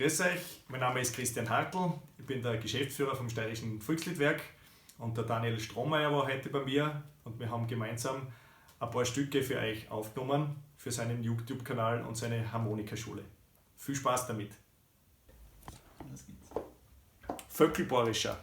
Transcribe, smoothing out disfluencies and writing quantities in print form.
Grüß euch, mein Name ist Christian Hartl, ich bin der Geschäftsführer vom Steirischen Volksliedwerk und der Daniel Strohmeier war heute bei mir und wir haben gemeinsam ein paar Stücke für euch aufgenommen für seinen YouTube-Kanal und seine Harmonikaschule. Viel Spaß damit! Vöckelbohrischer.